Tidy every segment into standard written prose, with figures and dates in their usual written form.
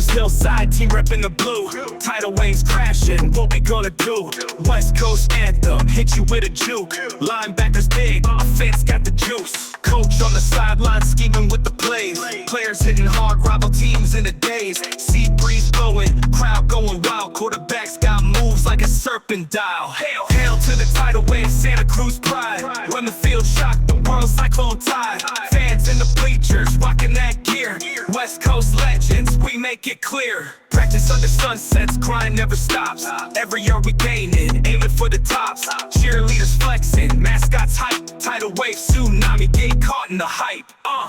Cruz hillside, team repping the blue. Tidal waves crashing, what we gonna do? West Coast anthem, hit you with a juke. Linebackers big, offense got the juice. Coach on the sideline scheming with the plays. Players hitting hard, rival teams in the days. Sea breeze blowing, crowd going wild. Quarterbacks got moves like a serpent dial. Hail to the tidal wave, Santa Cruz pride. Run the field, shock the world, cyclone tide. Fans in the bleachers, rocking that gear. West Coast legends, we make it clear. Practice under sunsets, grind never stops. Every year we gaining, aiming for the tops. Cheerleaders flexing, mascots hype. Tidal wave tsunami, get caught in the hype.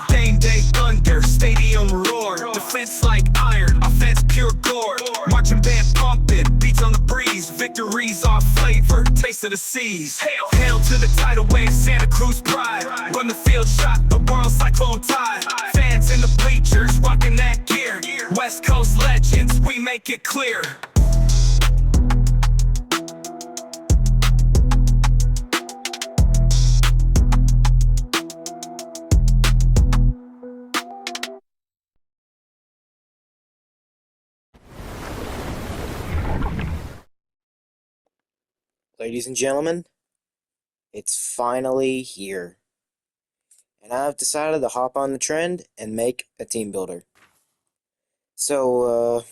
Game day thunder, stadium roar. Defense like iron, offense pure gore. Marching band pumping, beats on the breeze. Victories our flavor, taste of the seas. Hail to the tidal wave, Santa Cruz pride. Run the field, shock the world, cyclone tide. Fans in the bleachers, rocking that gear. West Coast legends, we make it clear. Ladies and gentlemen, it's finally here. And I've decided to hop on the trend and make a team builder. So,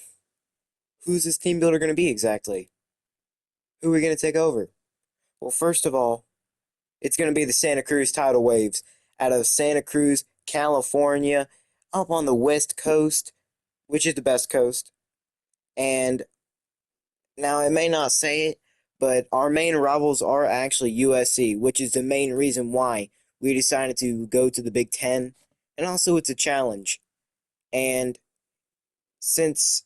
who's this team builder going to be exactly? Who are we going to take over? Well, first of all, it's going to be the Santa Cruz Tidal Waves out of Santa Cruz, California, up on the West Coast, which is the best coast. And now I may not say it, but our main rivals are actually USC, which is the main reason why we decided to go to the Big Ten. And also, it's a challenge. And since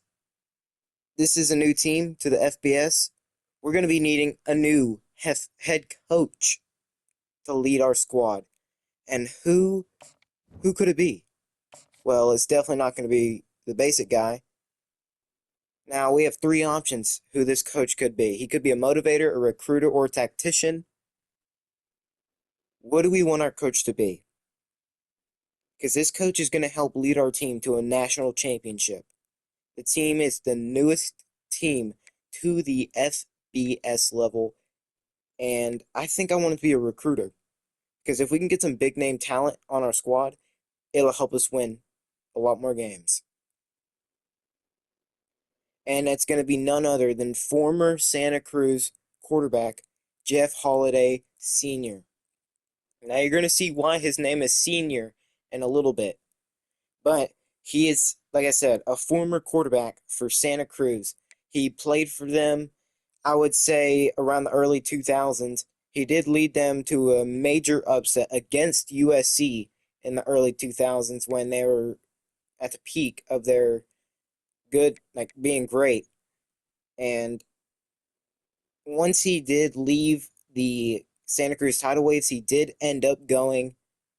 this is a new team to the FBS, we're going to be needing a new head coach to lead our squad. And who could it be? Well, it's definitely not going to be the basic guy. Now, we have three options who this coach could be. He could be a motivator, a recruiter, or a tactician. What do we want our coach to be? Because this coach is going to help lead our team to a national championship. The team is the newest team to the FBS level, and I think I want to be a recruiter. Because if we can get some big-name talent on our squad, it'll help us win a lot more games. And it's going to be none other than former Santa Cruz quarterback Jeff Holiday Sr. Now you're going to see why his name is Senior in a little bit. But he is, like I said, a former quarterback for Santa Cruz. He played for them, I would say, around the early 2000s. He did lead them to a major upset against USC in the early 2000s when they were at the peak of their good, like being great. And once he did leave the Santa Cruz Tidal Waves, he did end up going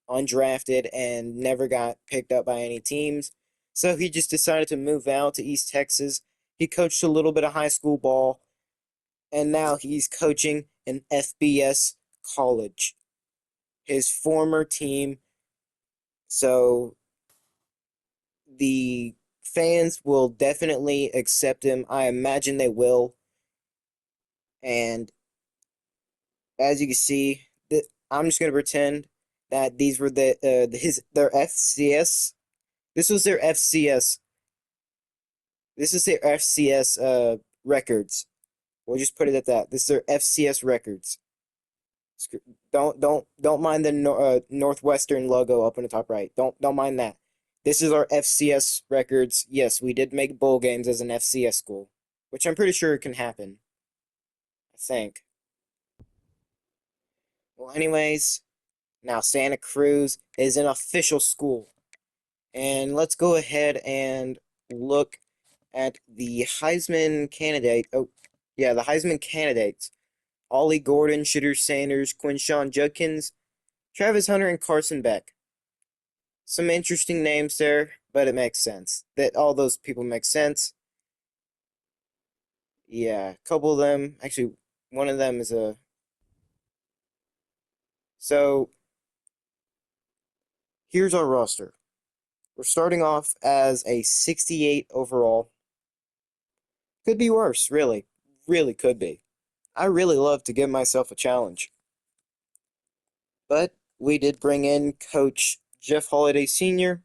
undrafted and never got picked up by any teams. So he just decided to move out to East Texas. He coached a little bit of high school ball, and now he's coaching an FBS college, his former team. So the fans will definitely accept him. I imagine they will. And as you can see, I'm just going to pretend that these were their FCS. This was their FCS. This is their FCS records. We'll just put it at that. This is their FCS records. Don't mind the Northwestern logo up in the top right. Don't mind that. This is our FCS records. Yes, we did make bowl games as an FCS school, which I'm pretty sure can happen. I think. Well, anyways, now Santa Cruz is an official school. And let's go ahead and look at the Heisman candidate. Oh, yeah, the Heisman candidates. Ollie Gordon, Shedeur Sanders, Quinshawn Judkins, Travis Hunter, and Carson Beck. Some interesting names there, but it makes sense. That all those people make sense. Yeah, a couple of them. Actually, one of them is a... So, here's our roster. We're starting off as a 68 overall. Could be worse, really. Really could be. I really love to give myself a challenge. But we did bring in Coach Jeff Holiday Sr.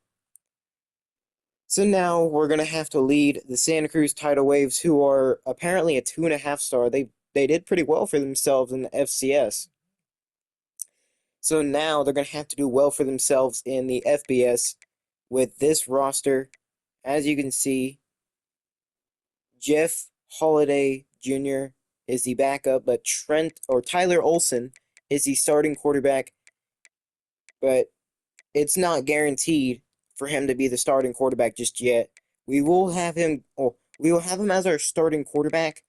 So now we're going to have to lead the Santa Cruz Tidal Waves, who are apparently a 2.5 star. They did pretty well for themselves in the FCS. So now they're going to have to do well for themselves in the FBS with this roster. As you can see, Jeff Holiday Jr. is the backup, but Tyler Olson is the starting quarterback. But it's not guaranteed for him to be the starting quarterback just yet. We will have him as our starting quarterback,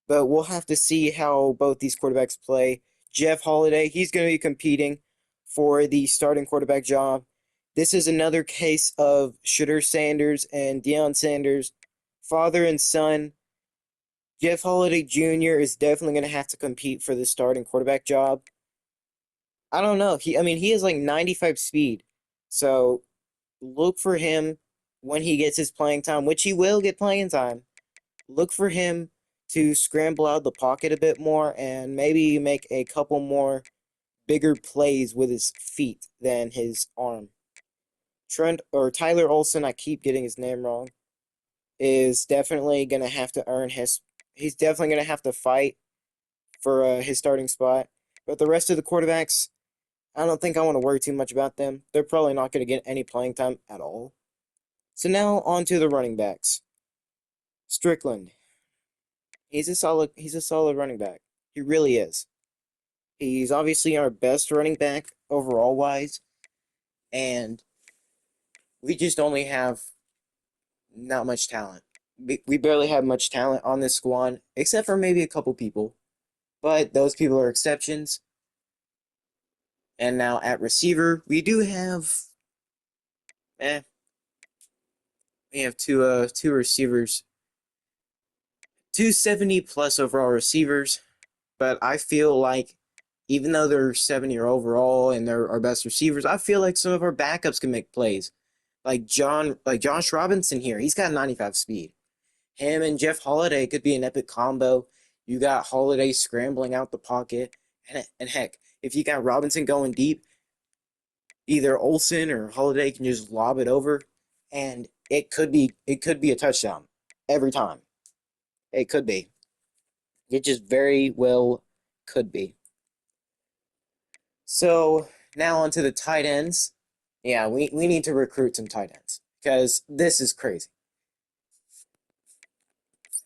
but we'll have to see how both these quarterbacks play. Jeff Holiday, he's going to be competing for the starting quarterback job. This is another case of Shedeur Sanders and Deion Sanders, father and son. Jeff Holiday Jr. is definitely going to have to compete for the starting quarterback job. I don't know. He has like 95 speed. So look for him when he gets his playing time, which he will get playing time. Look for him to scramble out the pocket a bit more and maybe make a couple more bigger plays with his feet than his arm. Tyler Olson, I keep getting his name wrong, is definitely going to have to he's definitely going to have to fight for his starting spot. But the rest of the quarterbacks, I don't think I want to worry too much about them. They're probably not going to get any playing time at all. So now on to the running backs. Strickland. He's a solid running back. He really is. He's obviously our best running back overall wise, and we just only have not much talent. We barely have much talent on this squad, except for maybe a couple people, but those people are exceptions. And now at receiver, we do have, we have two receivers, 270 plus overall receivers, but I feel like even though they're 70 overall and they're our best receivers, I feel like some of our backups can make plays. Like Josh Robinson here, he's got 95 speed. Him and Jeff Holiday could be an epic combo. You got Holiday scrambling out the pocket, and heck, if you got Robinson going deep, either Olson or Holiday can just lob it over, and it could be a touchdown every time. It could be. It just very well could be. So now onto the tight ends. Yeah, we need to recruit some tight ends because this is crazy.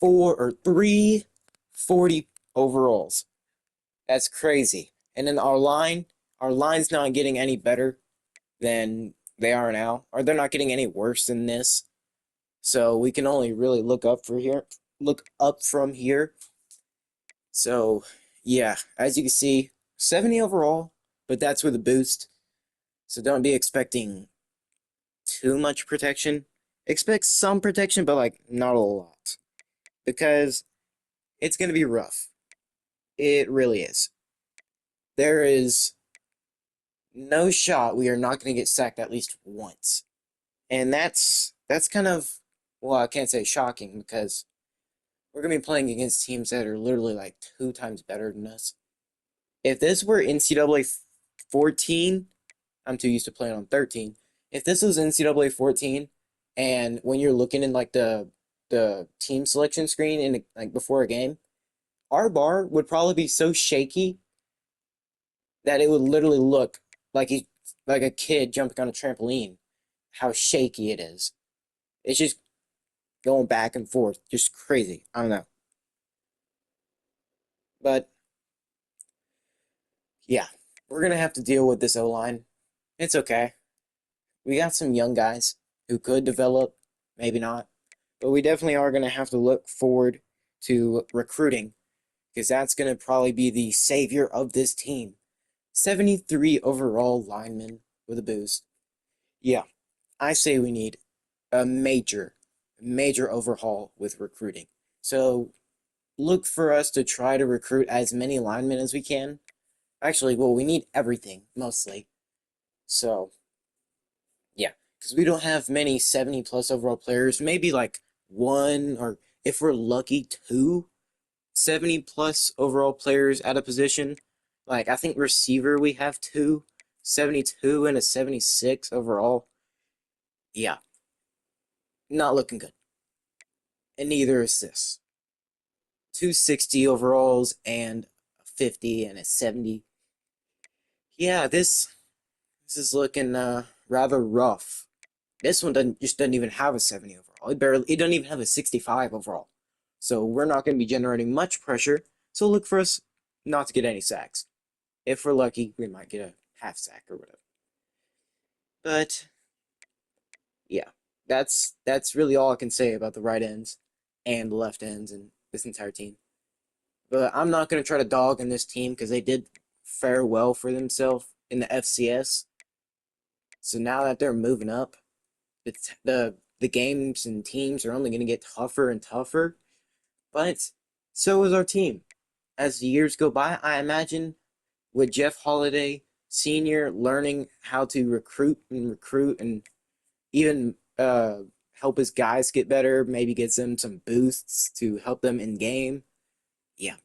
340 overalls. That's crazy. And then our line's not getting any better than they are now, or they're not getting any worse than this. So we can only really look up from here. So yeah, as you can see, 70 overall, but that's with a boost. So don't be expecting too much protection. Expect some protection, but like not a lot. Because it's going to be rough. It really is. There is no shot we are not going to get sacked at least once. And that's kind of, well, I can't say shocking because we're going to be playing against teams that are literally like 2 times better than us. If this were NCAA 14, I'm too used to playing on 13. If this was NCAA 14, and when you're looking in like the team selection screen in like before a game, our bar would probably be so shaky that it would literally look like a kid jumping on a trampoline. How shaky it is. It's just going back and forth, just crazy. I don't know. But yeah, we're gonna have to deal with this O-line. It's okay. We got some young guys who could develop, maybe not. But we definitely are going to have to look forward to recruiting because that's going to probably be the savior of this team. 73 overall linemen with a boost. Yeah, I say we need a major overhaul with recruiting. So look for us to try to recruit as many linemen as we can. Actually, well, we need everything, mostly. So, yeah. because we don't have many 70 plus overall players. Maybe like one, or if we're lucky, two 70 plus overall players at a position. Like, I think receiver, we have two 72 and a 76 overall. Yeah, not looking good. And neither is this. 260 overalls and a 50 and a 70. Yeah, this is looking rather rough. This one doesn't even have a 70 overall. It doesn't even have a 65 overall. So we're not going to be generating much pressure. So look for us not to get any sacks. If we're lucky, we might get a half sack or whatever. But yeah, that's really all I can say about the right ends and the left ends and this entire team. But I'm not going to try to dog on this team because they did fare well for themselves in the FCS. So now that they're moving up, the games and teams are only going to get tougher and tougher. But so is our team. As the years go by, I imagine with Jeff Holiday Sr. learning how to recruit and even help his guys get better, maybe get them some boosts to help them in game. Yeah.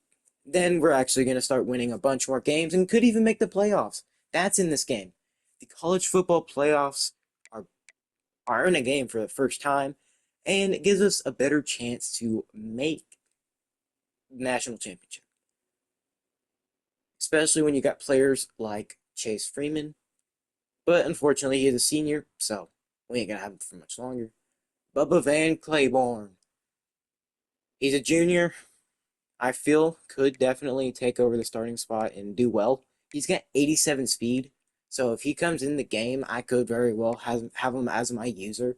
Then we're actually going to start winning a bunch more games and could even make the playoffs. That's in this game. The college football playoffs are in a game for the first time, and it gives us a better chance to make the national championship. Especially when you got players like Chase Freeman. But unfortunately, he's a senior, so we ain't going to have him for much longer. Bubba Van Claiborne. He's a junior. I feel could definitely take over the starting spot and do well. He's got 87 speed, so if he comes in the game, I could very well have him as my user.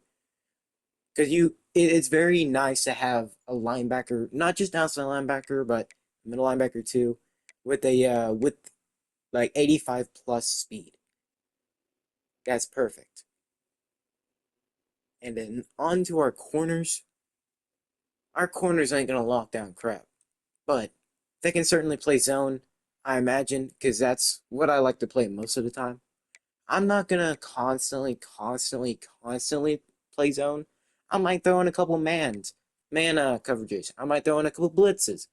Because it's very nice to have a linebacker, not just outside linebacker, but middle linebacker too, with like 85 plus speed. That's perfect. And then on to our corners. Our corners ain't gonna lock down crap, but they can certainly play zone, I imagine, because that's what I like to play most of the time. I'm not gonna constantly play zone. I might throw in a couple man coverages. I might throw in a couple blitzes.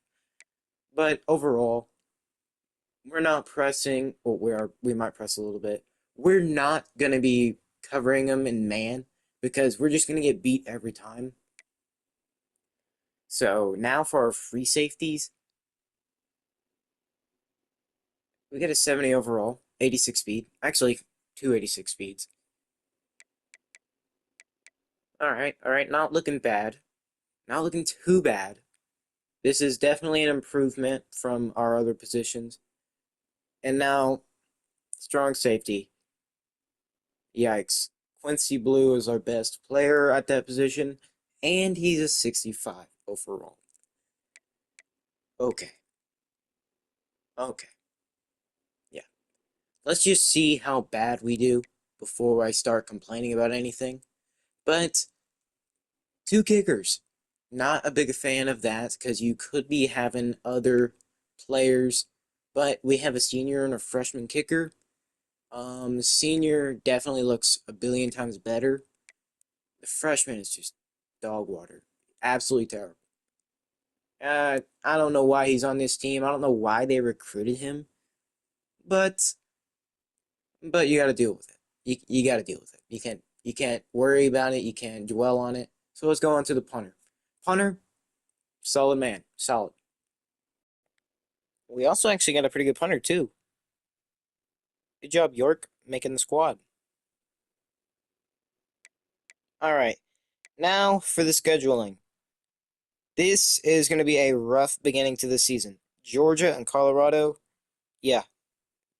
But overall, we're not pressing, or we might press a little bit. We're not gonna be covering them in man because we're just gonna get beat every time. So now for our free safeties, we get a 70 overall, 86 speed. Actually, 286 speeds. Alright, not looking bad. Not looking too bad. This is definitely an improvement from our other positions. And now, strong safety. Yikes. Quincy Blue is our best player at that position, and he's a 65 overall. Okay. Yeah. Let's just see how bad we do before I start complaining about anything. But, two kickers. Not a big fan of that because you could be having other players, but we have a senior and a freshman kicker. Senior definitely looks a billion times better. The freshman is just dog water. Absolutely terrible. I don't know why he's on this team. I don't know why they recruited him, but you got to deal with it. You got to deal with it. You can't worry about it. You can't dwell on it. So let's go on to the punter. Punter, solid man, solid. We also actually got a pretty good punter too. Good job, York, making the squad. All right, now for the scheduling. This is going to be a rough beginning to the season. Georgia and Colorado, yeah,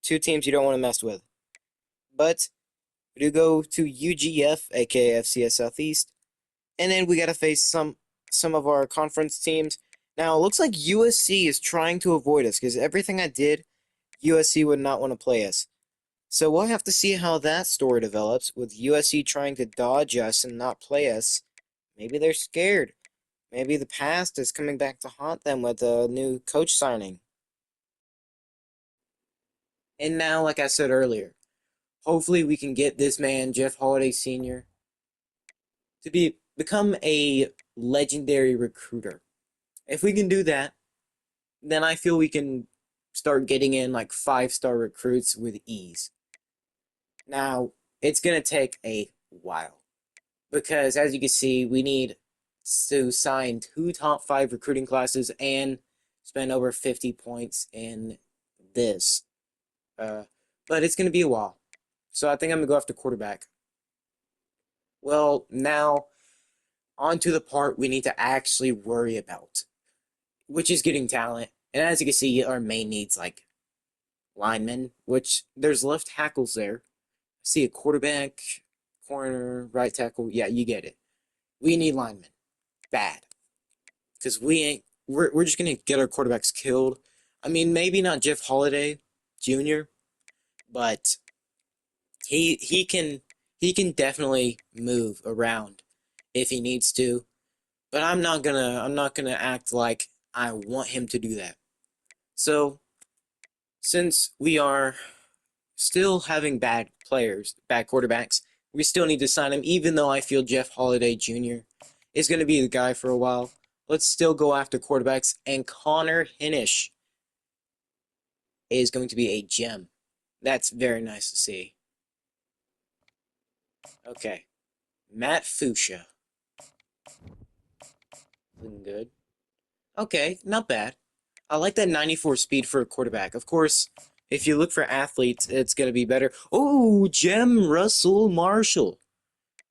two teams you don't want to mess with. But we do go to UGF, aka FCS Southeast, and then we got to face some of our conference teams. Now, it looks like USC is trying to avoid us because everything I did, USC would not want to play us. So we'll have to see how that story develops with USC trying to dodge us and not play us. Maybe they're scared. Maybe the past is coming back to haunt them with a new coach signing. And now, like I said earlier, hopefully we can get this man, Jeff Holiday Sr., to become a legendary recruiter. If we can do that, then I feel we can start getting in like 5-star recruits with ease. Now, it's going to take a while because as you can see, we need to sign 2 top 5 recruiting classes and spend over 50 points in this. But it's going to be a while. So I think I'm going to go after quarterback. Well, now on to the part we need to actually worry about, which is getting talent. And as you can see, our main needs like linemen, which there's left tackles there. I see a quarterback, corner, right tackle. Yeah, you get it. We need linemen. Bad. Because we're just gonna get our quarterbacks killed. I mean, maybe not Jeff Holiday Jr., but he can definitely move around if he needs to. But I'm not gonna act like I want him to do that. So since we are still having bad players, bad quarterbacks, we still need to sign him, even though I feel Jeff Holiday Jr. is going to be the guy for a while. Let's still go after quarterbacks, and Connor Hinish is going to be a gem. That's very nice to see. Okay. Matt Fuchsia. Looking good. Okay, not bad. I like that 94 speed for a quarterback. Of course, if you look for athletes, it's going to be better. Oh, Gem Russell Marshall.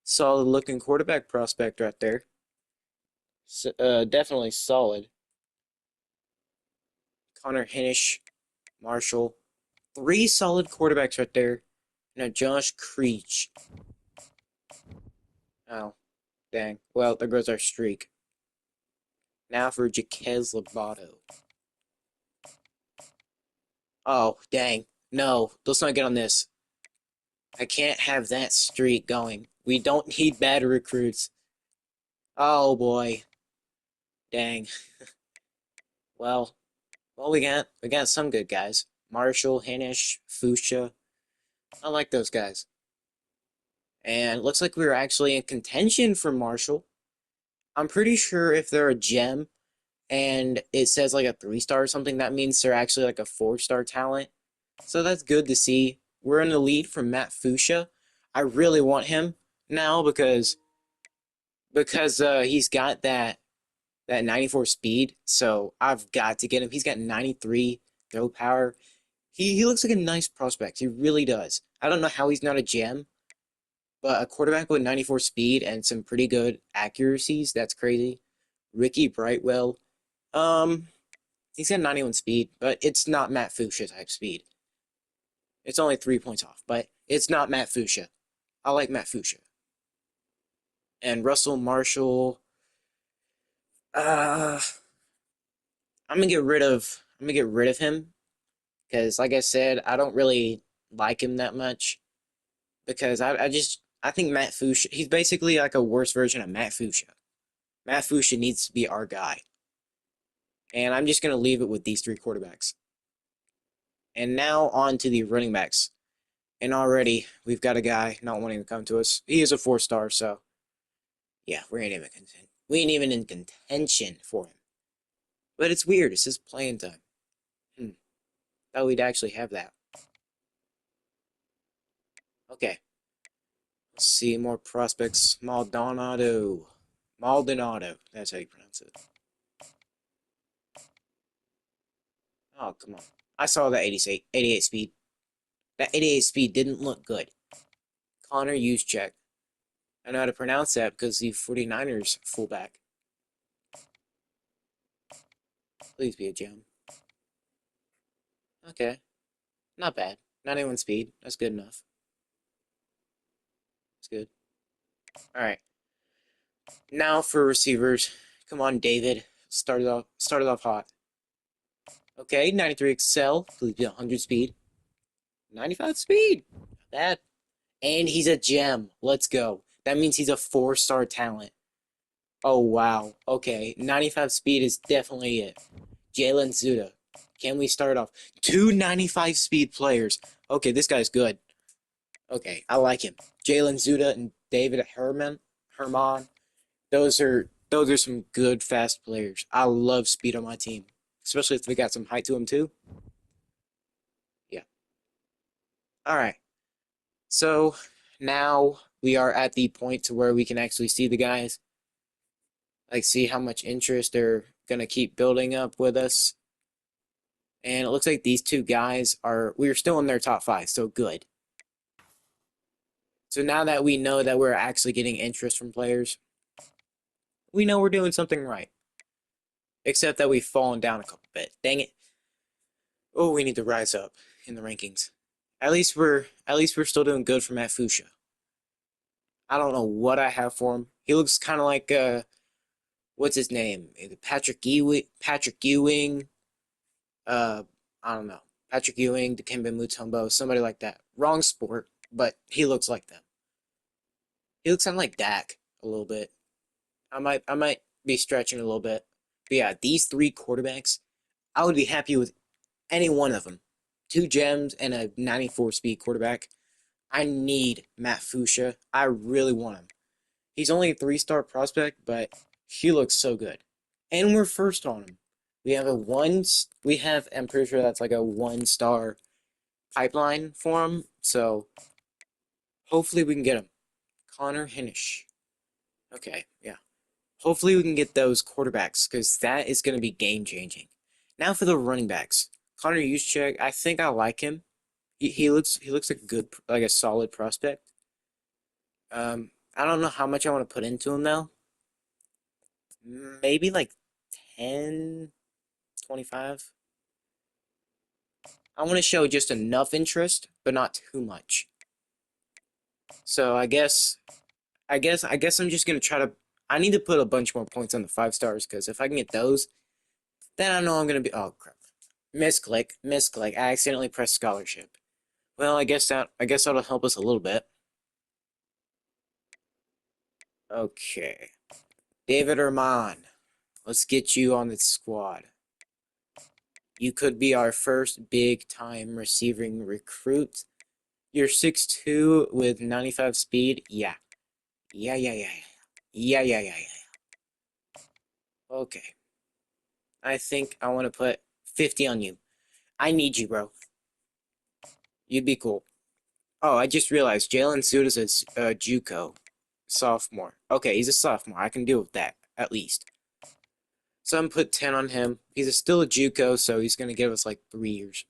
Solid looking quarterback prospect right there. Definitely solid. Connor Hinish, Marshall. 3 solid quarterbacks right there. Now Josh Creech. Oh, dang. Well, there goes our streak. Now for Jaquez Lobato. Oh, dang. No, let's not get on this. I can't have that streak going. We don't need bad recruits. Oh, boy. Dang. well, we got some good guys. Marshall, Hinish, Fuchsia. I like those guys. And it looks like we were actually in contention for Marshall. I'm pretty sure if they're a gem and it says like a 3-star or something, that means they're actually like a 4-star talent. So that's good to see. We're in the lead from Matt Fuchsia. I really want him now because he's got that 94 speed. So I've got to get him. He's got 93 throw power. He looks like a nice prospect. He really does. I don't know how he's not a gem, but a quarterback with 94 speed and some pretty good accuracies, that's crazy. Ricky Brightwell. He's got 91 speed, but it's not Matt Fuchsia type speed. It's only 3 points off, but it's not Matt Fuchsia. I like Matt Fuchsia. And Russell Marshall. I'm gonna get rid of him because, like I said, I don't really like him that much because I think Matt Fuchsia. He's basically like a worse version of Matt Fuchsia. Matt Fuchsia needs to be our guy. And I'm just gonna leave it with these 3 quarterbacks. And now on to the running backs. And already we've got a guy not wanting to come to us. He is a 4-star, so yeah, we ain't even in contention for him. But it's weird. It's his playing time. Thought we'd actually have that. Okay. Let's see more prospects. Maldonado. That's how you pronounce it. Oh, come on. I saw that 88 speed. That 88 speed didn't look good. Connor Juszczyk. I know how to pronounce that because the 49ers fullback. Please be a gem. Okay. Not bad. 91 speed. That's good enough. That's good. Alright. Now for receivers. Come on, David. Started off hot. Okay, 93 Excel. Please be 100 speed. 95 speed. Not bad. And he's a gem. Let's go. That means he's a 4-star talent. Oh, wow. Okay, 95 speed is definitely it. Jalen Zuda. Can we start off? 2 95 speed players. Okay, this guy's good. Okay, I like him. Jalen Zuda and David Herman. Herman. Those are some good fast players. I love speed on my team, especially if they got some height to them too. Yeah. All right. So now we are at the point to where we can actually see the guys, like see how much interest they're gonna keep building up with us. And it looks like these two guys we're still in their top 5, so good. So now that we know that we're actually getting interest from players, we know we're doing something right. Except that we've fallen down a couple bit. Dang it. Oh, we need to rise up in the rankings. At least we're still doing good for Matt Fuchsia. I don't know what I have for him. He looks kind of like what's his name? Patrick Ewing. I don't know. Patrick Ewing, Dikembe Mutombo, somebody like that. Wrong sport, but he looks like them. He looks kind of like Dak a little bit. I might be stretching a little bit. But yeah, these 3 quarterbacks, I would be happy with any one of them. 2 gems and a 94 speed quarterback. I need Matt Fuchsia. I really want him. He's only a 3-star prospect, but he looks so good. And we're first on him. I'm pretty sure that's like a 1-star pipeline for him. So hopefully we can get him. Connor Hinish. Okay, yeah. Hopefully we can get those quarterbacks because that is going to be game changing. Now for the running backs. Connor Juszczyk, I think I like him. He looks like a solid prospect. I don't know how much I want to put into him though. Maybe like 10, 25. I want to show just enough interest, but not too much. So I guess I'm just gonna try to. I need to put a bunch more points on the 5 stars because if I can get those, then I know I'm gonna be. Oh crap! Misclick. I accidentally pressed scholarship. Well, I guess that'll help us a little bit. Okay, David Herman, let's get you on the squad. You could be our first big-time receiving recruit. You're 6'2" with 95 speed. Yeah. Yeah. Okay. I think I want to put 50 on you. I need you, bro. You'd be cool. Oh, I just realized Jalen Suit is a JUCO sophomore. Okay, he's a sophomore. I can deal with that, at least. So I'm put 10 on him. He's still a JUCO, so he's going to give us like 3 years.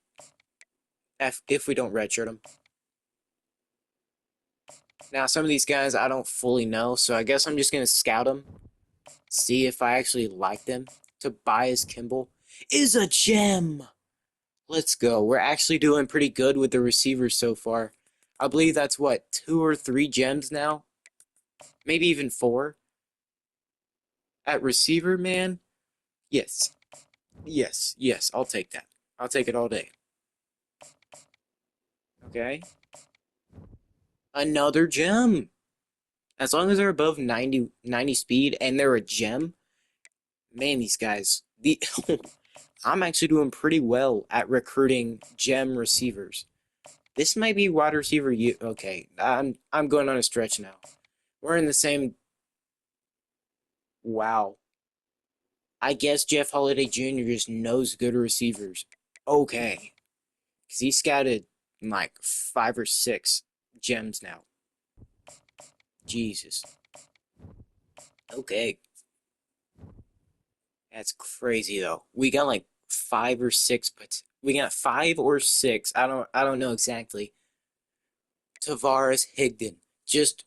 If we don't redshirt him. Now, some of these guys I don't fully know, so I guess I'm just going to scout them. See if I actually like them. Tobias Kimball is a gem! Let's go. We're actually doing pretty good with the receivers so far. I believe that's, what, 2 or 3 gems now? Maybe even 4. At receiver, man? Yes. I'll take that. I'll take it all day. Okay. Another gem. As long as they're above 90 speed and they're a gem, man, these guys, I'm actually doing pretty well at recruiting gem receivers. This might be wide receiver. Okay, I'm going on a stretch now. We're in the same. Wow. I guess Jeff Holiday Jr. just knows good receivers. Okay, because he scouted like 5 or 6 gems now. Jesus. Okay. That's crazy though. We got like 5 or 6, but we got 5 or 6. I don't know exactly. Tavares Higdon. Just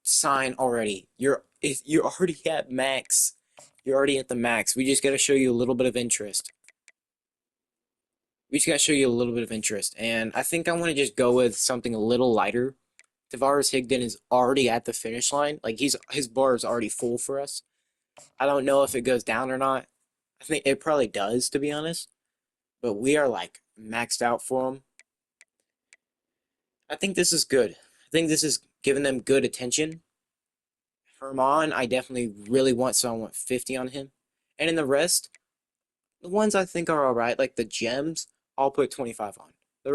sign already. You're already at max. You're already at the max. We just gotta show you a little bit of interest. And I think I want to just go with something a little lighter. Tavares Higdon is already at the finish line. Like his bar is already full for us. I don't know if it goes down or not. I think it probably does, to be honest. But we are like maxed out for him. I think this is good. I think this is giving them good attention. Herman, I definitely really want, so I want 50 on him. And in the rest, the ones I think are alright, like the gems, I'll put 25 on.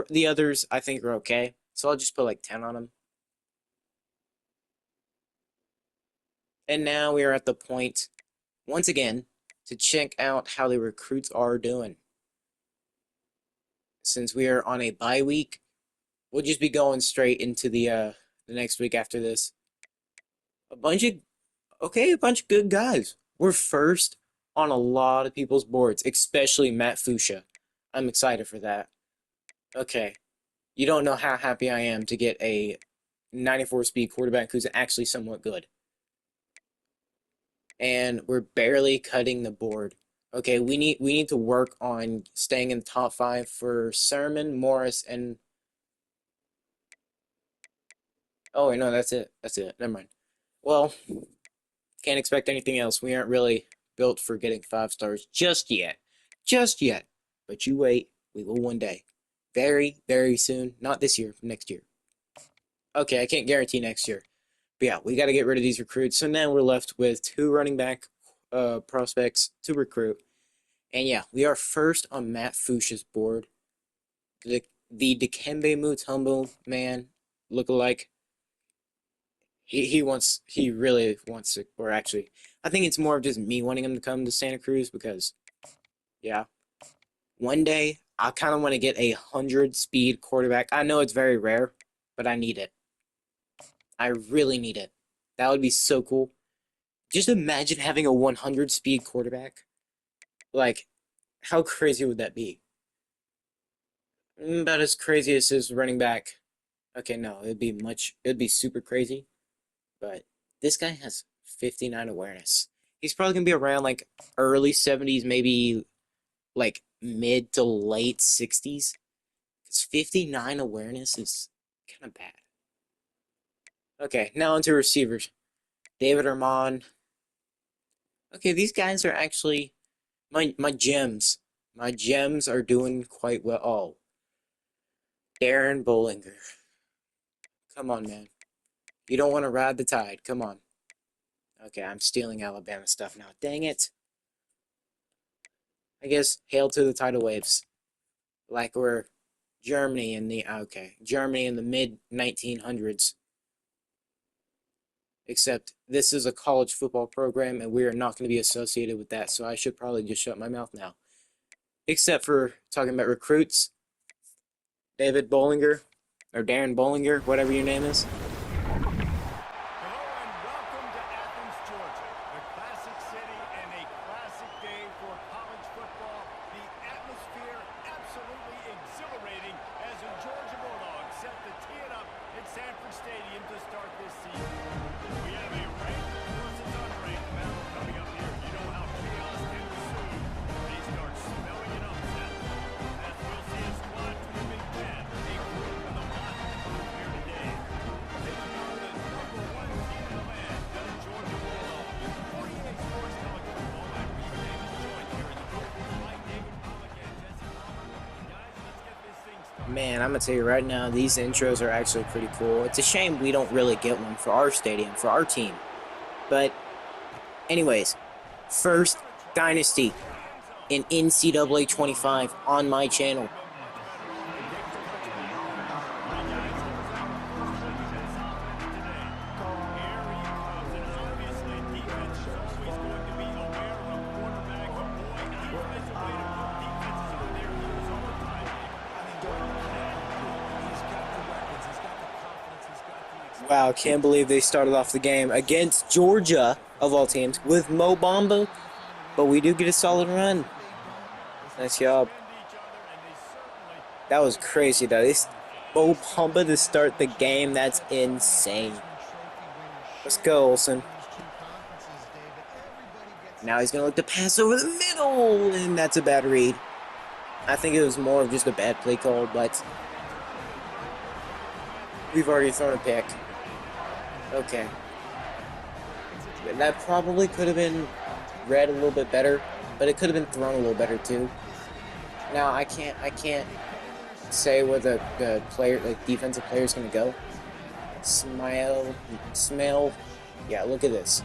The others I think are okay, so I'll just put like 10 on them. And now we are at the point, once again, to check out how the recruits are doing. Since we are on a bye week, we'll just be going straight into the next week after this. A bunch of good guys. We're first on a lot of people's boards, especially Matt Fuchsia. I'm excited for that. Okay. You don't know how happy I am to get a 94 speed quarterback who's actually somewhat good. And we're barely cutting the board. Okay, we need to work on staying in the top 5 for Sermon, Morris, and oh wait, no, that's it. That's it. Never mind. Well, can't expect anything else. We aren't really built for getting 5 stars just yet. Just yet. But you wait, we will one day. Very, very soon. Not this year, next year. Okay, I can't guarantee next year. But yeah, we got to get rid of these recruits. So now we're left with 2 running back prospects to recruit. And yeah, we are first on Matt Fuchsia's board. The Dikembe Mutombo man lookalike. He really wants to, or actually, I think it's more of just me wanting him to come to Santa Cruz because, yeah, one day I kind of want to get a 100 speed quarterback. I know it's very rare, but I need it. I really need it. That would be so cool. Just imagine having a 100 speed quarterback. Like, how crazy would that be? About as crazy as his running back. Okay, no, it'd be super crazy. But this guy has 59 awareness. He's probably going to be around like early 70s, maybe like mid to late 60s. Because 59 awareness is kind of bad. Okay, now onto receivers. David Armand. Okay, these guys are actually my gems. My gems are doing quite well. Oh, Darren Bollinger. Come on, man. You don't want to ride the tide. Come on. Okay, I'm stealing Alabama stuff now. Dang it. I guess hail to the tidal waves. Like we're Germany in the mid 1900s. Except this is a college football program and we are not going to be associated with that, so I should probably just shut my mouth now. Except for talking about recruits. David Bollinger, or Darren Bollinger, whatever your name is. Man, I'm going to tell you right now, these intros are actually pretty cool. It's a shame we don't really get one for our stadium, for our team. But, anyways, first Dynasty in NCAA 25 on my channel. Wow, can't believe they started off the game against Georgia, of all teams, with Mo Bamba. But we do get a solid run. Nice job. That was crazy, though. Mo Bamba to start the game, that's insane. Let's go, Olsen. Now he's going to look to pass over the middle, and that's a bad read. I think it was more of just a bad play call, but we've already thrown a pick. Okay. That probably could have been read a little bit better, but it could have been thrown a little better too. Now I can't say where the defensive player is gonna go. Smell. Yeah, look at this.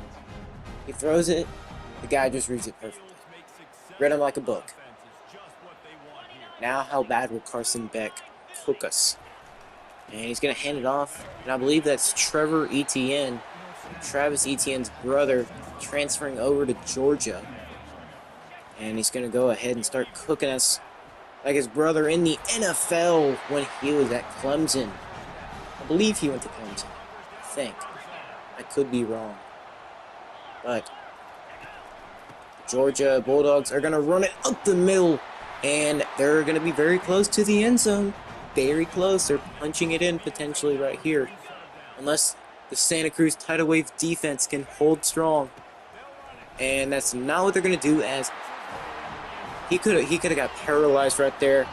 He throws it, the guy just reads it perfectly. Read him like a book. Now how bad will Carson Beck cook us? And he's going to hand it off. And I believe that's Trevor Etienne Travis Etienne's brother transferring over to Georgia. And he's going to go ahead and start cooking us like his brother in the NFL when he was at Clemson. I believe he went to Clemson. I think. I could be wrong. But the Georgia Bulldogs are going to run it up the middle. And they're going to be very close to the end zone. Very close. They're punching it in potentially right here. Unless the Santa Cruz tidal wave defense can hold strong. And that's not what they're going to do, as he could have got paralyzed right there.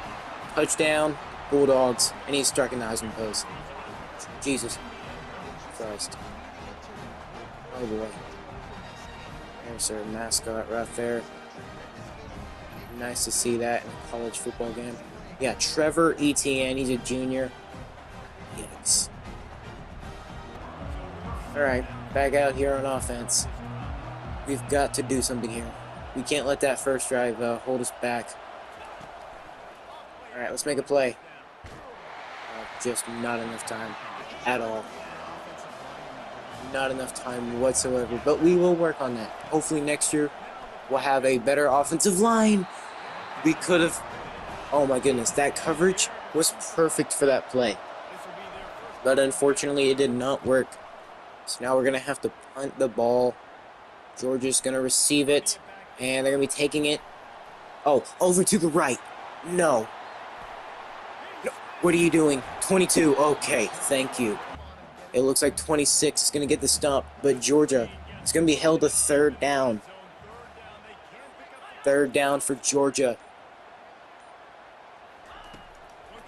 Touchdown, Bulldogs, and he's striking the Heisman post. Jesus Christ. Oh boy. There's their mascot right there. Nice to see that in a college football game. Yeah, Trevor Etienne, he's a junior. Yikes. Alright, back out here on offense. We've got to do something here. We can't let that first drive hold us back. Alright, let's make a play. Just not enough time at all. Not enough time whatsoever, but we will work on that. Hopefully next year we'll have a better offensive line. We could have... Oh my goodness, that coverage was perfect for that play. But unfortunately it did not work. So now we're going to have to punt the ball. Georgia's going to receive it. And they're going to be taking it. Oh, over to the right. No. No. What are you doing? 22. Okay, thank you. It looks like 26 is going to get the stop. But Georgia is going to be held to third down. Third down for Georgia.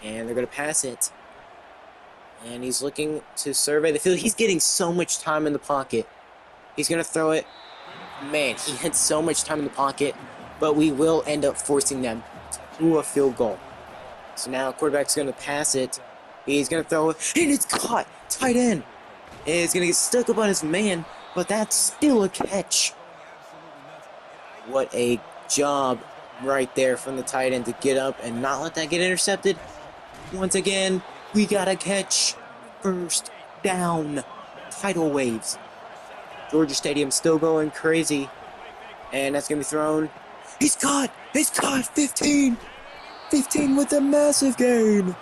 And they're going to pass it. And he's looking to survey the field. He's getting so much time in the pocket. He's going to throw it. Man, he had so much time in the pocket. But we will end up forcing them to a field goal. So now quarterback's going to pass it. He's going to throw it. And it's caught. Tight end. And it's going to get stuck up on his man. But that's still a catch. What a job right there from the tight end to get up and not let that get intercepted. Once again, we got a catch. First down. Tidal waves. Georgia Stadium still going crazy. And that's going to be thrown. He's caught. He's caught. 15. 15 with a massive gain.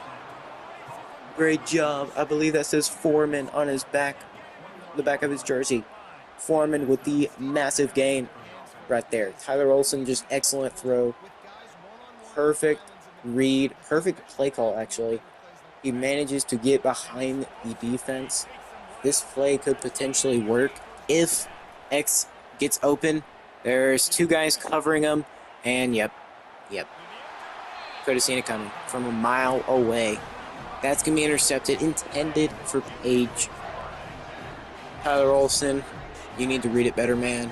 Great job. I believe that says Foreman on his back. The back of his jersey. Foreman with the massive gain. Right there. Tyler Olsen, just excellent throw. Perfect read. Perfect play call, actually. He manages to get behind the defense. This play could potentially work if X gets open. There's two guys covering him. And yep. Could have seen it coming from a mile away. That's going to be intercepted. Intended for Page. Tyler Olsen, you need to read it better, man.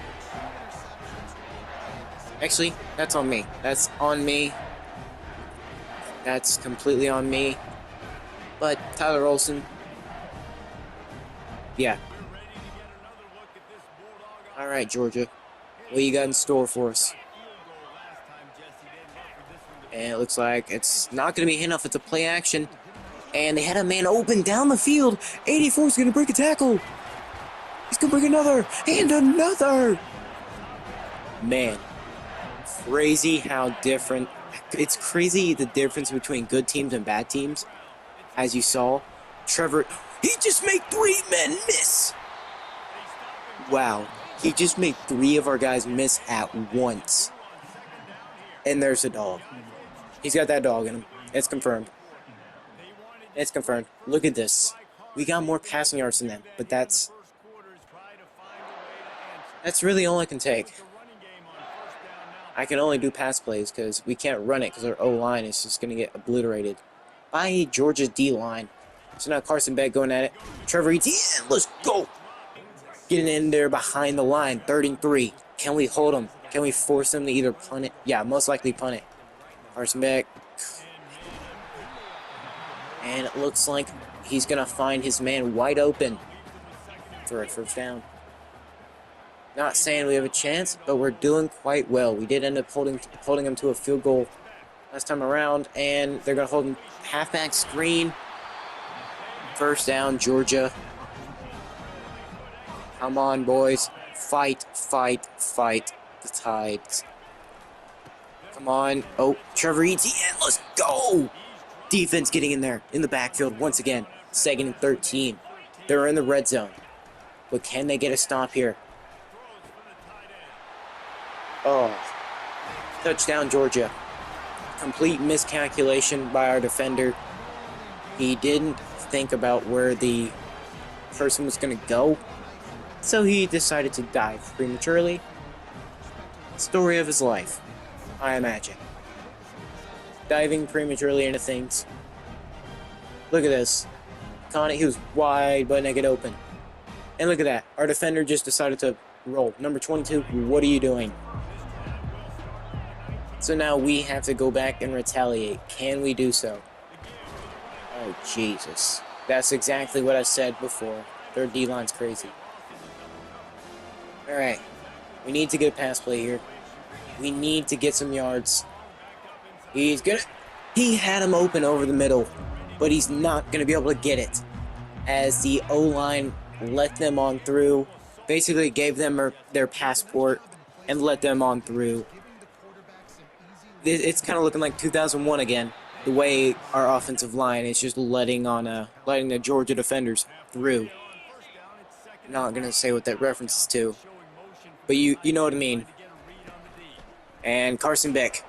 Actually, that's on me. That's on me. That's completely on me. But Tyler Olsen, yeah. All right, Georgia. What you got in store for us? And it looks like it's not going to be enough. It's a play action. And they had a man open down the field. 84 is going to break a tackle. He's going to break another. And another. Man. Crazy how different. It's crazy the difference between good teams and bad teams. As you saw, Trevor, he just made 3 men miss. Wow. He just made 3 of our guys miss at once. And there's a dog. He's got that dog in him. It's confirmed. It's confirmed. Look at this. We got more passing yards than them, but that's really all I can take. I can only do pass plays because we can't run it because our O-line is just going to get obliterated by Georgia's D-line. So now Carson Beck going at it. Trevor Etienne, let's go. Getting in there behind the line, 3rd and 3. Can we hold him? Can we force him to either punt it? Yeah, most likely punt it. Carson Beck. And it looks like he's going to find his man wide open for a first down. Not saying we have a chance, but we're doing quite well. We did end up holding him to a field goal last time around, and they're going to hold him halfback screen. First down, Georgia. Come on, boys. Fight, fight, fight the Tides. Come on. Oh, Trevor Etienne, let's go! Defense getting in there, in the backfield once again. 2nd and 13. They're in the red zone. But can they get a stop here? Oh. Touchdown, Georgia. Complete miscalculation by our defender. He didn't think about where the person was going to go, so he decided to dive prematurely. Story of his life, I imagine. Diving prematurely into things. Look at this. Caught it, he was wide, but naked open. And look at that. Our defender just decided to roll. Number 22, what are you doing? So now we have to go back and retaliate. Can we do so? Oh, Jesus. That's exactly what I said before. Their D-line's crazy. Alright. We need to get a pass play here. We need to get some yards. He had him open over the middle, but he's not going to be able to get it. As the O-line let them on through. Basically gave them their passport and let them on through. It's kind of looking like 2001 again. The way our offensive line is just letting the Georgia defenders through. I'm not gonna say what that references to, but you know what I mean. And Carson Beck,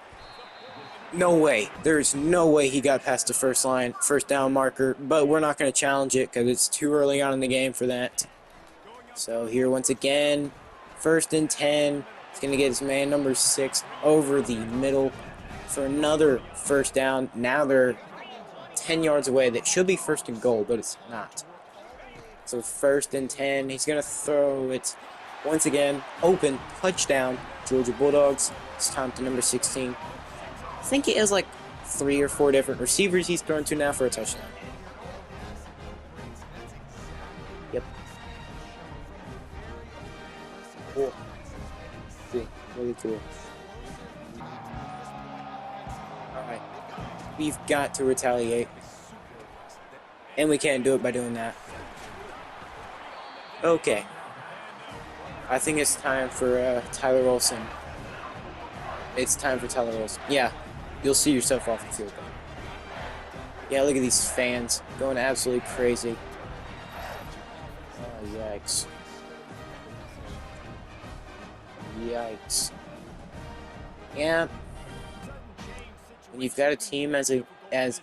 no way. There's no way he got past the first down marker. But we're not gonna challenge it because it's too early on in the game for that. So here once again, 1st and 10. He's gonna get his man number 6 over the middle for another first down. Now they're 10 yards away. That should be 1st and goal, but it's not. So 1st and 10. He's going to throw it once again. Open. Touchdown. Georgia Bulldogs. It's time to number 16. I think he has like 3 or 4 different receivers he's thrown to now for a touchdown. Yep. Cool. Cool. Really cool. Alright. We've got to retaliate. And we can't do it by doing that. Okay. I think it's time for Tyler Olsen. It's time for Tyler Olsen. Yeah. You'll see yourself off the field though. Yeah, look at these fans going absolutely crazy. Oh, yikes. Yikes. Yeah. When you've got a team as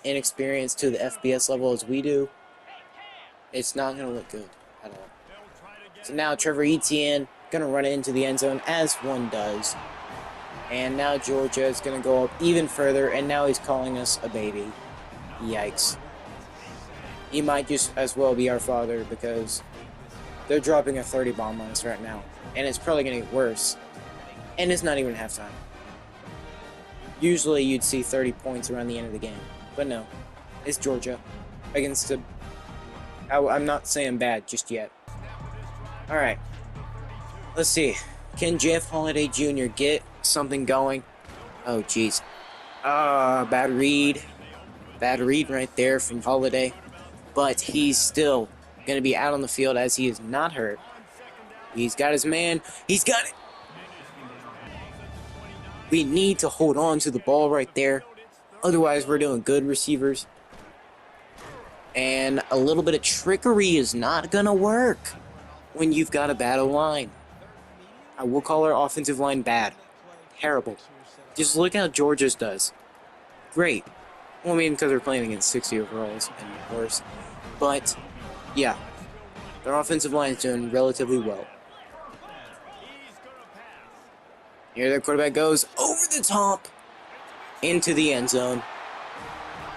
inexperienced to the FBS level as we do, it's not going to look good at all. So now Trevor Etienne going to run it into the end zone as one does. And now Georgia is going to go up even further, and now he's calling us a baby. Yikes. He might just as well be our father because they're dropping a 30 bomb on us right now. And it's probably going to get worse. And it's not even halftime. Usually you'd see 30 points around the end of the game. But no. It's Georgia. Against the... I'm not saying bad just yet. Alright. Let's see. Can Jeff Holiday Jr. get something going? Oh, jeez. Bad read. Bad read right there from Holiday. But he's still going to be out on the field as he is not hurt. He's got his man. He's got it. We need to hold on to the ball right there. Otherwise, we're doing good, receivers. And a little bit of trickery is not going to work when you've got a bad line. I will call our offensive line bad. Terrible. Just look how Georgia's does. Great. Well, I mean, because they're playing against 60 overalls and worse. But, yeah. Their offensive line is doing relatively well. Here their quarterback goes over the top into the end zone.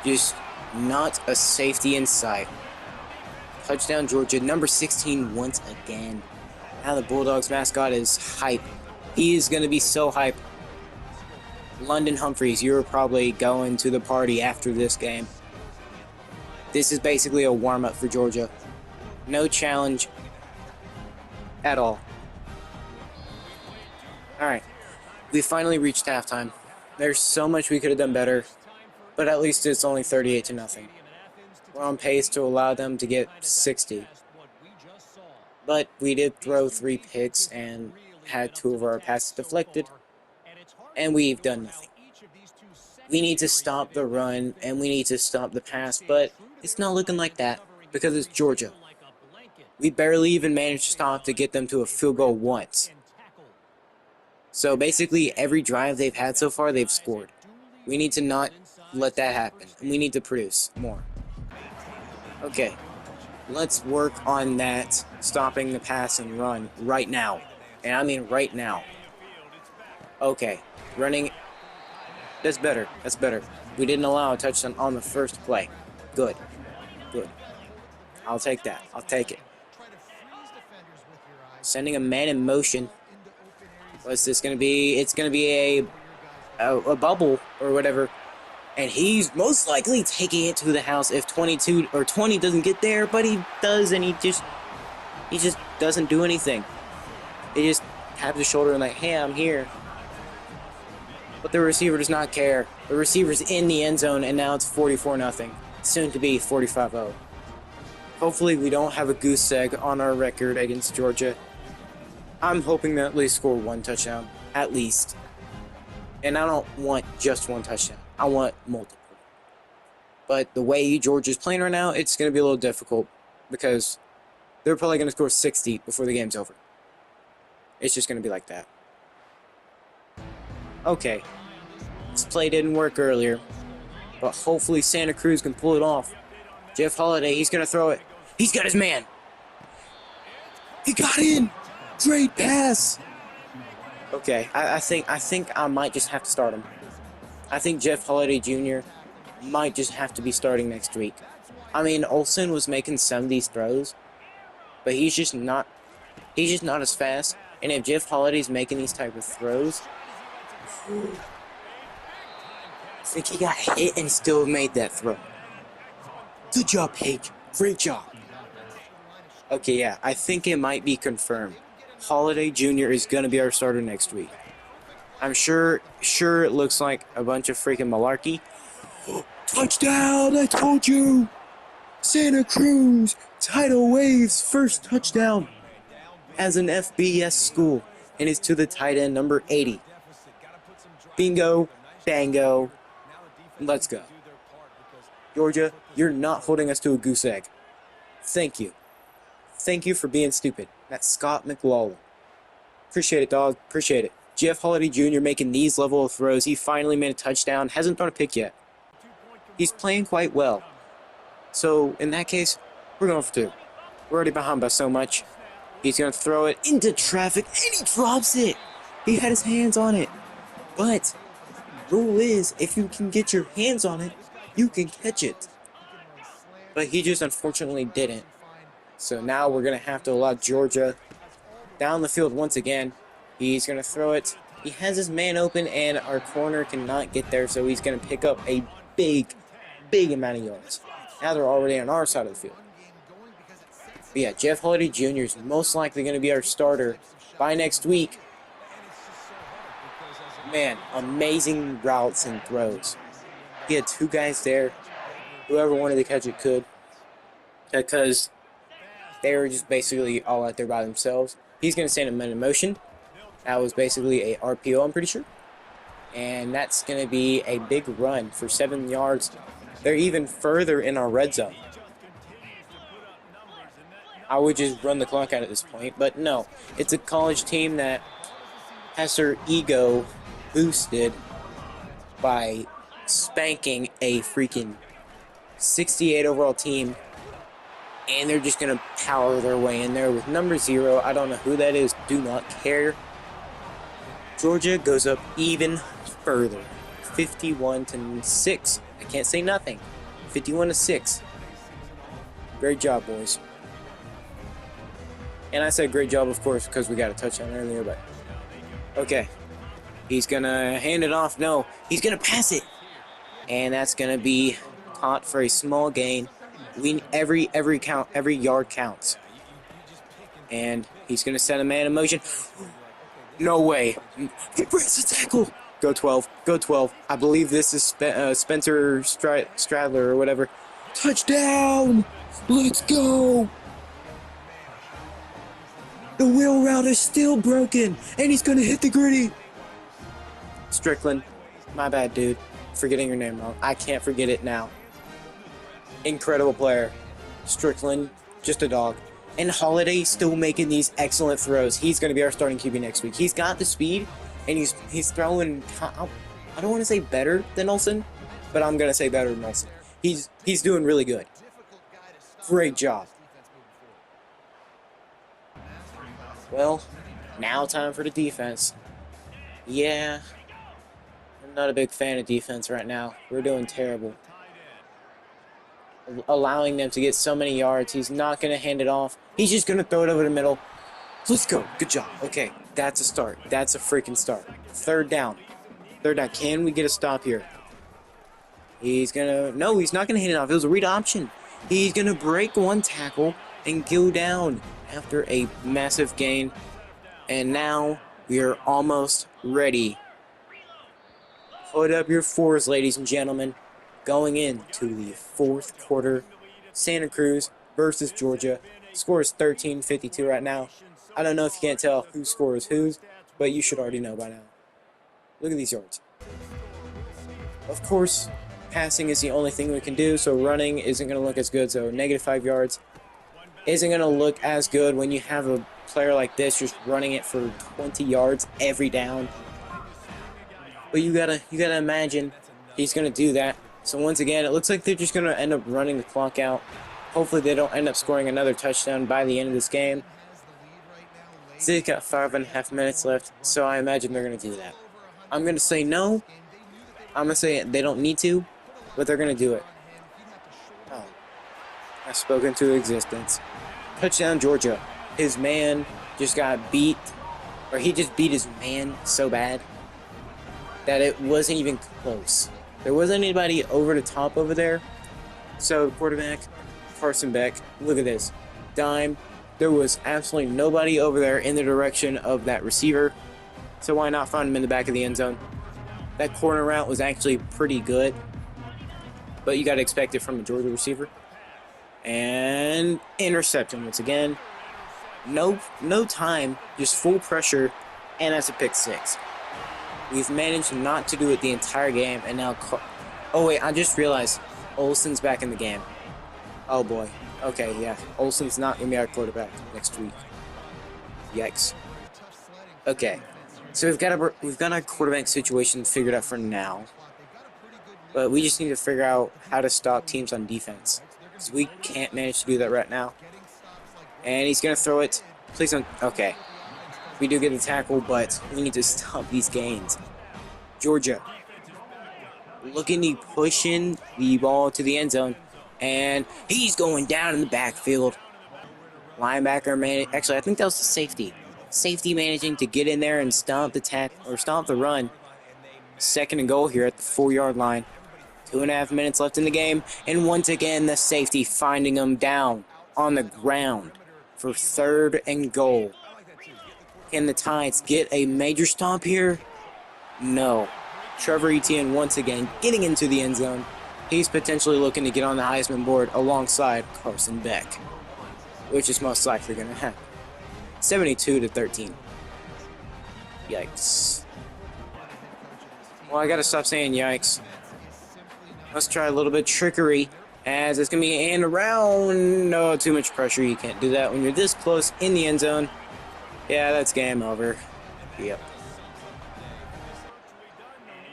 Just not a safety in sight. Touchdown Georgia, number 16 once again. Now the Bulldogs mascot is hype. He is going to be so hype. London Humphreys, you're probably going to the party after this game. This is basically a warm-up for Georgia. No challenge at all. Alright. We finally reached halftime. There's so much we could have done better, but at least it's only 38-0. We're on pace to allow them to get 60. But we did throw 3 picks and had 2 of our passes deflected, and we've done nothing. We need to stop the run, and we need to stop the pass, but it's not looking like that because it's Georgia. We barely even managed to stop to get them to a field goal once. So basically, every drive they've had so far, they've scored. We need to not let that happen, and we need to produce more. Okay, let's work on that, stopping the pass and run right now. And I mean right now. Okay, running. That's better. That's better. We didn't allow a touchdown on the first play. Good. Good. I'll take that. I'll take it. Sending a man in motion. What's this going to be? It's going to be a bubble or whatever. And he's most likely taking it to the house if 22 or 20 doesn't get there, but he does, and he just doesn't do anything. He just taps his shoulder and like, hey, I'm here. But the receiver does not care. The receiver's in the end zone, and now it's 44-0. Soon to be 45-0. Hopefully we don't have a goose egg on our record against Georgia. I'm hoping to at least score 1 touchdown. At least. And I don't want just 1 touchdown. I want multiple. But the way Georgia's playing right now, it's going to be a little difficult because they're probably going to score 60 before the game's over. It's just going to be like that. Okay. This play didn't work earlier, but hopefully Santa Cruz can pull it off. Jeff Holiday, he's going to throw it. He's got his man. He got in. Great pass. Okay, I think I might just have to start him. I think Jeff Holiday Jr. might just have to be starting next week. I mean, Olsen was making some of these throws, but he's just not as fast. And if Jeff Holiday's making these type of throws, I think he got hit and still made that throw. Good job, Paige. Great job. Okay, yeah, I think it might be confirmed. Holiday Jr. is going to be our starter next week. I'm sure it looks like a bunch of freaking malarkey. Touchdown! I told you! Santa Cruz, tidal waves, first touchdown as an FBS school, and is to the tight end number 80. Bingo, bango, let's go. Georgia, you're not holding us to a goose egg. Thank you. Thank you for being stupid. That's Scott McLaughlin. Appreciate it, dog. Appreciate it. Jeff Holiday Jr. making these level of throws. He finally made a touchdown. Hasn't thrown a pick yet. He's playing quite well. So, in that case, we're going for 2. We're already behind by so much. He's going to throw it into traffic, and he drops it. He had his hands on it. But, rule is, if you can get your hands on it, you can catch it. But he just unfortunately didn't. So now we're going to have to allow Georgia down the field once again. He's going to throw it. He has his man open, and our corner cannot get there, so he's going to pick up a big amount of yards. Now they're already on our side of the field. But yeah, Jeff Holiday Jr. is most likely going to be our starter by next week. Man, amazing routes and throws. He had 2 guys there. Whoever wanted to catch it could. Because they were just basically all out there by themselves. He's going to send a man in motion. That was basically a RPO, I'm pretty sure. And that's going to be a big run for 7 yards. They're even further in our red zone. I would just run the clock out at this point, but no. It's a college team that has their ego boosted by spanking a freaking 68 overall team, and they're just going to power their way in there with number 0. I don't know who that is. Do not care. Georgia goes up even further. 51-6. I can't say nothing. 51-6. Great job, boys. And I said great job, of course, because we got a touchdown earlier, but okay. He's going to hand it off. No, he's going to pass it. And that's going to be caught for a small gain. Every yard counts. And he's going to set a man in motion. No way. He breaks the tackle. Go 12. Go 12. I believe this is Spencer Stradler or whatever. Touchdown. Let's go. The wheel route is still broken, and he's gonna hit the gritty. Strickland, my bad, dude. Forgetting your name wrong. I can't forget it now. Incredible player. Strickland, just a dog. And Holiday still making these excellent throws. He's going to be our starting QB next week. He's got the speed, and he's throwing. I don't want to say better than Olsen, but I'm going to say better than Olsen. He's doing really good. Great job. Well, now time for the defense. Yeah, I'm not a big fan of defense right now. We're doing terrible. Allowing them to get so many yards. He's not going to hand it off. He's just going to throw it over the middle. Let's go. Good job. Okay, that's a start. That's a freaking start. Third down. Third down. Can we get a stop here? He's going to... No, he's not going to hand it off. It was a read option. He's going to break one tackle and go down after a massive gain. And now we are almost ready. Put up your fours, ladies and gentlemen. Going into the fourth quarter, Santa Cruz versus Georgia. Score is 13-52 right now. I don't know if you can't tell who scores whose, but you should already know by now. Look at these yards. Of course, passing is the only thing we can do, so running isn't going to look as good. So -5 yards isn't going to look as good when you have a player like this just running it for 20 yards every down. But you gotta imagine he's going to do that. So once again, it looks like they're just going to end up running the clock out. Hopefully they don't end up scoring another touchdown by the end of this game. So they've got 5.5 minutes left, so I imagine they're going to do that. I'm going to say no. I'm going to say they don't need to, but they're going to do it. Oh, I've spoken to existence. Touchdown, Georgia. His man just got beat, or he just beat his man so bad that it wasn't even close. There wasn't anybody over the top over there. So, quarterback, Carson Beck, look at this. Dime. There was absolutely nobody over there in the direction of that receiver. So why not find him in the back of the end zone? That corner route was actually pretty good. But you got to expect it from a Georgia receiver. And interception once again. No time, just full pressure, and that's a pick six. We've managed not to do it the entire game, and now... Oh, wait, I just realized Olsen's back in the game. Oh, boy. Okay, yeah. Olsen's not going to be our quarterback next week. Yikes. Okay. So we've got our quarterback situation figured out for now. But we just need to figure out how to stop teams on defense. Because we can't manage to do that right now. And he's going to throw it. Please don't... Okay. We do get the tackle, but we need to stop these gains. Georgia. Looking to pushing the ball to the end zone. And he's going down in the backfield. Linebacker, man. Actually, I think that was the safety. Safety managing to get in there and stomp the run. Second and goal here at the 4-yard line. 2.5 minutes left in the game. And once again, the safety finding him down on the ground for 3rd and goal. Can the Tides get a major stomp here? No. Trevor Etienne once again getting into the end zone. He's potentially looking to get on the Heisman board alongside Carson Beck, which is most likely going to happen. 72-13. Yikes. Well, I got to stop saying yikes. Let's try a little bit of trickery, as it's going to be and around. No, too much pressure. You can't do that when you're this close in the end zone. Yeah, that's game over. Yep.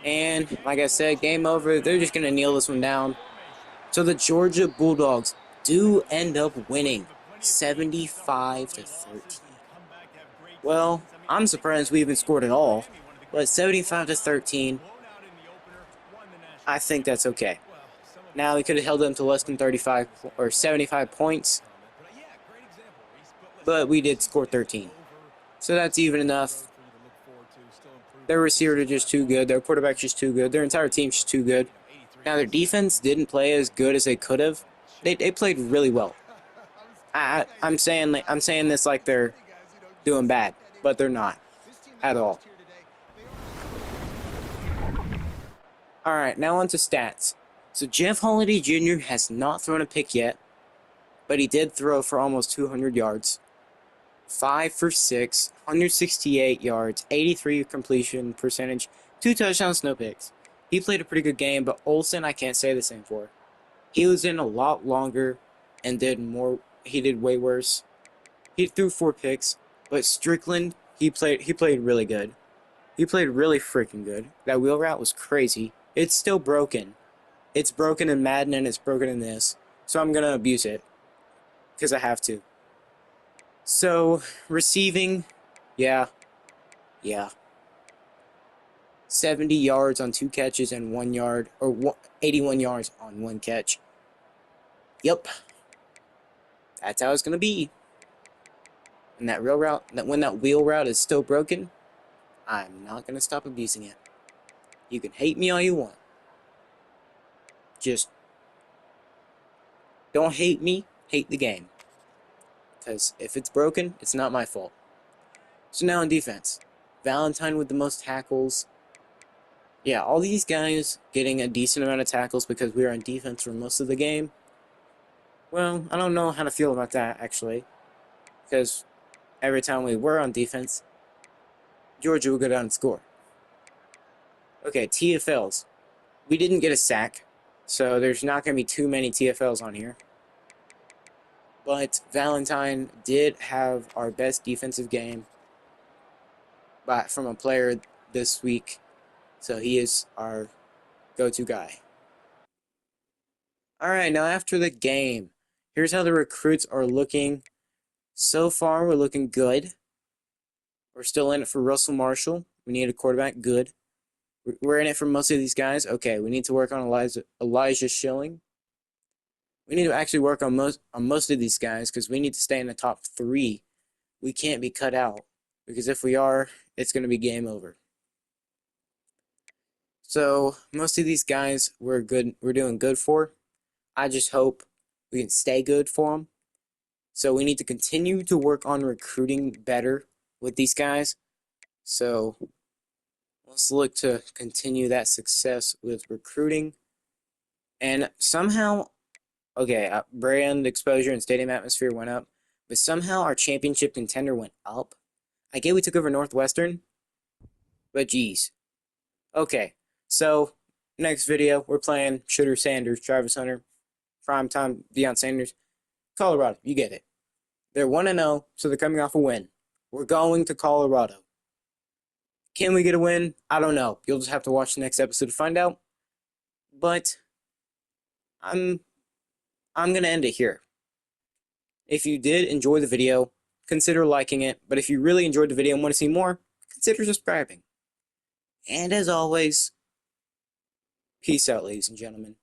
And, like I said, game over. They're just going to kneel this one down. So the Georgia Bulldogs do end up winning 75-13. Well, I'm surprised we even scored at all. But 75-13, I think that's okay. Now, we could have held them to less than 35 or 75 points. But we did score 13. So that's even enough. Their receivers are just too good. Their quarterback's just too good. Their entire team's just too good. Now, their defense didn't play as good as they could have. They played really well. I'm saying this like they're doing bad, but they're not at all. All right, now on to stats. So Jeff Holiday Jr. has not thrown a pick yet, but he did throw for almost 200 yards. 5 for 6, 168 yards, 83 completion percentage, 2 touchdowns, no picks. He played a pretty good game, but Olsen I can't say the same for. He was in a lot longer and did more. He did way worse. He threw 4 picks, but Strickland, he played really good. He played really freaking good. That wheel route was crazy. It's still broken. It's broken in Madden and it's broken in this. So I'm going to abuse it because I have to. So, receiving, yeah. 70 yards on 2 catches and 1 yard, or 81 yards on 1 catch. Yep. That's how it's going to be. And that wheel route, when that wheel route is still broken, I'm not going to stop abusing it. You can hate me all you want. Just don't hate me, hate the game. Because if it's broken, it's not my fault. So now on defense. Valentine with the most tackles. Yeah, all these guys getting a decent amount of tackles because we were on defense for most of the game. Well, I don't know how to feel about that, actually. Because every time we were on defense, Georgia would go down and score. Okay, TFLs. We didn't get a sack, so there's not going to be too many TFLs on here. But Valentine did have our best defensive game from a player this week, so he is our go-to guy. Alright, now after the game, here's how the recruits are looking. So far, we're looking good. We're still in it for Russell Marshall. We need a quarterback. Good. We're in it for most of these guys. Okay, we need to work on Elijah Schilling. We need to actually work on most of these guys because we need to stay in the top 3. We can't be cut out because if we are, it's going to be game over. So most of these guys we're doing good for. I just hope we can stay good for them. So we need to continue to work on recruiting better with these guys. So let's look to continue that success with recruiting. And somehow, okay, brand exposure and stadium atmosphere went up, but somehow our championship contender went up. I get we took over Northwestern, but geez. Okay, so next video, we're playing Shooter Sanders, Travis Hunter, primetime Deion Sanders. Colorado, you get it. They're 1-0, so they're coming off a win. We're going to Colorado. Can we get a win? I don't know. You'll just have to watch the next episode to find out. But I'm going to end it here. If you did enjoy the video, consider liking it. But if you really enjoyed the video and want to see more, consider subscribing. And as always, peace out, ladies and gentlemen.